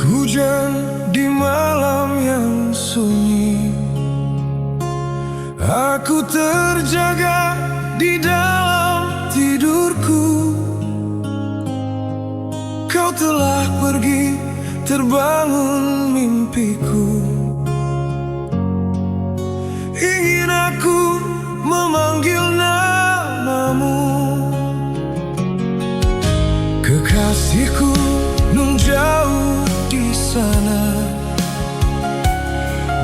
hujan di malam yang sunyi, aku terjaga di dalam tidurku. Kau telah pergi, terbangun mimpiku. Ingin aku memanggil namamu, kekasihku nun jauh di sana.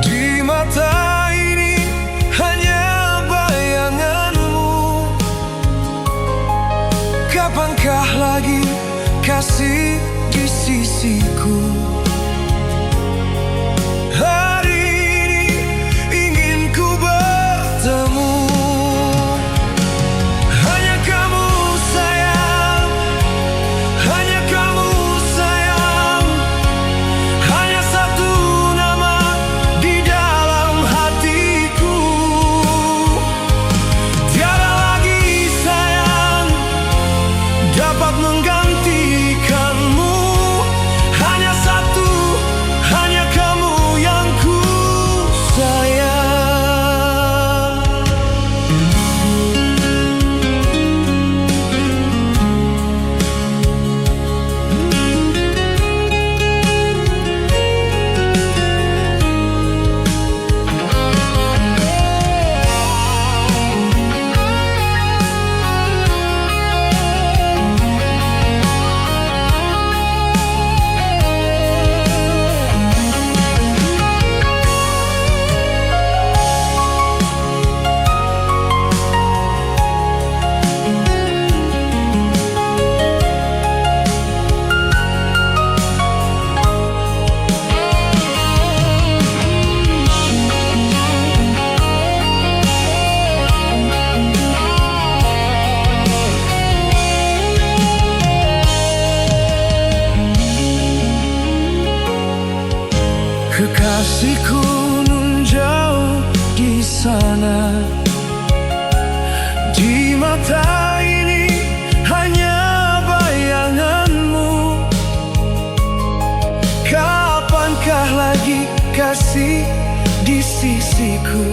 Di mata ini hanya bayanganmu. Kapankah lagi kasih di sisiku? Hari ini ingin ku bertemu. Hanya kamu sayang, hanya kamu sayang. Hanya satu nama di dalam hatiku. Tiada lagi sayang dapat menggantikanmu. Hanya satu, hanya kamu yang ku sayang. Kekasihku nun jauh di sana. Di mata ini hanya bayanganmu. Kapankah lagi kasih di sisiku?